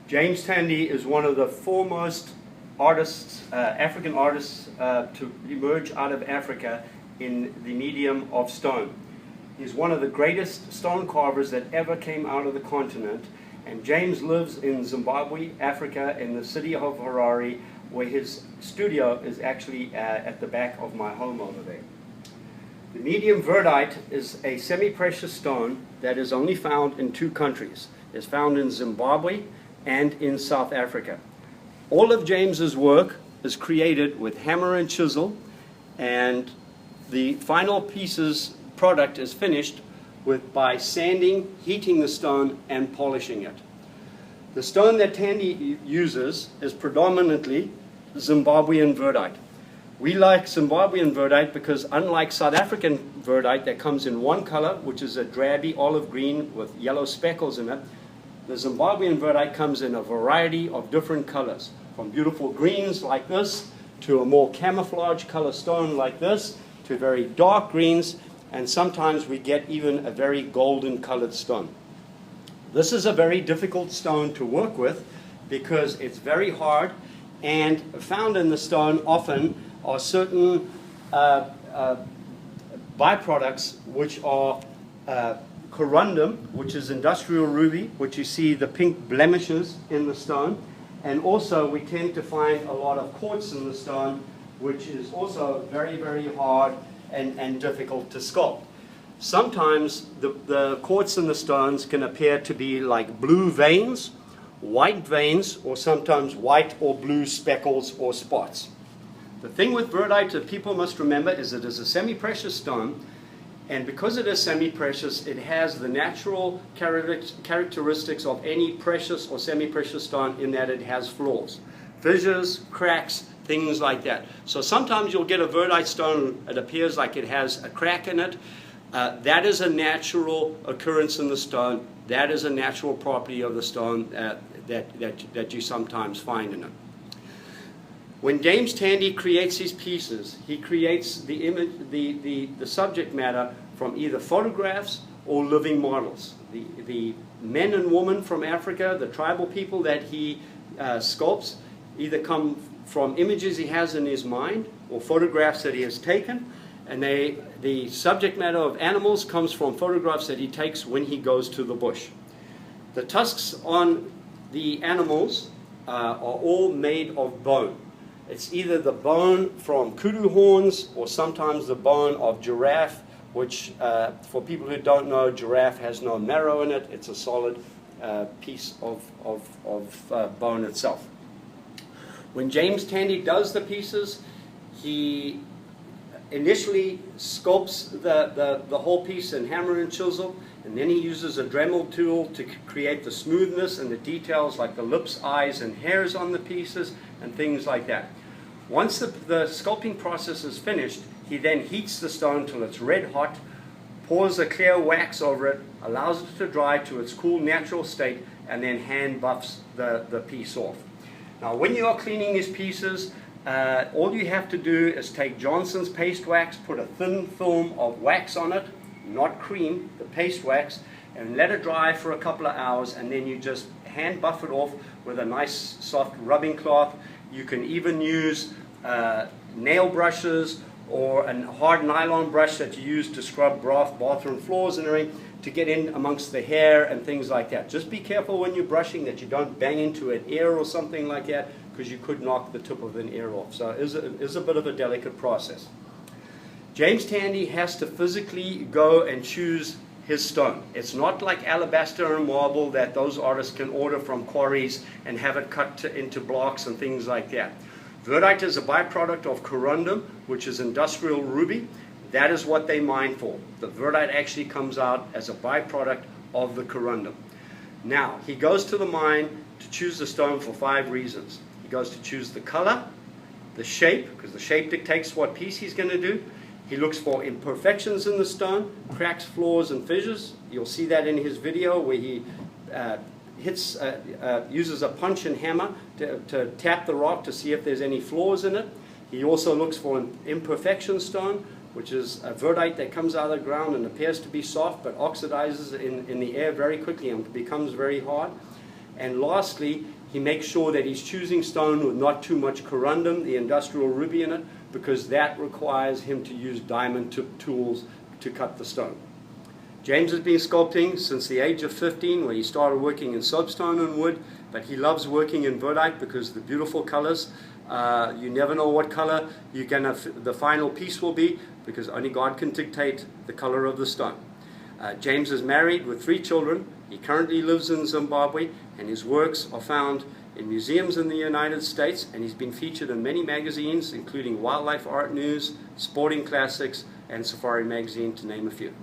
James Tandi is one of the foremost artists, African artists to emerge out of Africa in the medium of stone. He's one of the greatest stone carvers that ever came out of the continent, and James lives in Zimbabwe, Africa, in the city of Harare, where his studio is actually at the back of my home over there. The medium verdite is a semi-precious stone that is only found in two countries. It's found in Zimbabwe and in South Africa. All of James's work is created with hammer and chisel, and the final product is finished by sanding, heating the stone, and polishing it. The stone that Tandy uses is predominantly Zimbabwean verdite. We like Zimbabwean verdite because, unlike South African verdite that comes in one color, which is a drabby olive green with yellow speckles in it, the Zimbabwean verdite comes in a variety of different colors, from beautiful greens like this to a more camouflage color stone like this to very dark greens, and sometimes we get even a very golden colored stone. This is a very difficult stone to work with because it's very hard, and found in the stone often are certain byproducts, which are corundum, which is industrial ruby, which you see the pink blemishes in the stone, and also we tend to find a lot of quartz in the stone, which is also very, very hard and difficult to sculpt. Sometimes the quartz in the stones can appear to be like blue veins, white veins, or sometimes white or blue speckles or spots. The thing with verdite that people must remember is it is a semi-precious stone, and because it is semi-precious, it has the natural characteristics of any precious or semi-precious stone in that it has flaws, fissures, cracks, things like that. So sometimes you'll get a verdite stone, it appears like it has a crack in it. That is a natural occurrence in the stone. That is a natural property of the stone that you sometimes find in it. When James Tandi creates his pieces, he creates the image, the subject matter from either photographs or living models. The men and women from Africa, the tribal people that he sculpts, either come from images he has in his mind or photographs that he has taken, and the subject matter of animals comes from photographs that he takes when he goes to the bush. The tusks on the animals are all made of bone. It's either the bone from kudu horns or sometimes the bone of giraffe, which for people who don't know, giraffe has no marrow in it. It's a solid piece of bone itself. When James Tandi does the pieces, he initially sculpts the whole piece in hammer and chisel, and then he uses a Dremel tool to create the smoothness and the details like the lips, eyes, and hairs on the pieces and things like that. Once the sculpting process is finished, he then heats the stone till it's red hot, pours a clear wax over it, allows it to dry to its cool natural state, and then hand buffs the piece off. Now when you are cleaning these pieces, all you have to do is take Johnson's paste wax, put a thin film of wax on it, not cream, the paste wax, and let it dry for a couple of hours, and then you just hand buff it off with a nice soft rubbing cloth. You can even use nail brushes or a hard nylon brush that you use to scrub bathroom floors and everything to get in amongst the hair and things like that. Just be careful when you're brushing that you don't bang into an ear or something like that, because you could knock the tip of an ear off. So it is a bit of a delicate process. James Tandi has to physically go and choose his stone. It's not like alabaster and marble that those artists can order from quarries and have it cut into blocks and things like that. Verdite is a byproduct of corundum, which is industrial ruby. That is what they mine for. The verdite actually comes out as a byproduct of the corundum. Now, he goes to the mine to choose the stone for 5 reasons. He goes to choose the color, the shape, because the shape dictates what piece he's going to do. He looks for imperfections in the stone, cracks, flaws, and fissures. You'll see that in his video where he uses a punch and hammer to tap the rock to see if there's any flaws in it. He also looks for an imperfection stone, which is a verdite that comes out of the ground and appears to be soft but oxidizes in the air very quickly and becomes very hard. And lastly, he makes sure that he's choosing stone with not too much corundum, the industrial ruby in it, because that requires him to use diamond tip tools to cut the stone. James has been sculpting since the age of 15, where he started working in soapstone and wood, but he loves working in verdite because of the beautiful colors. You never know what color the final piece will be, because only God can dictate the color of the stone. James is married with 3 children. He currently lives in Zimbabwe, and his works are found in museums in the United States, and he's been featured in many magazines, including Wildlife Art News, Sporting Classics, and Safari Magazine, to name a few.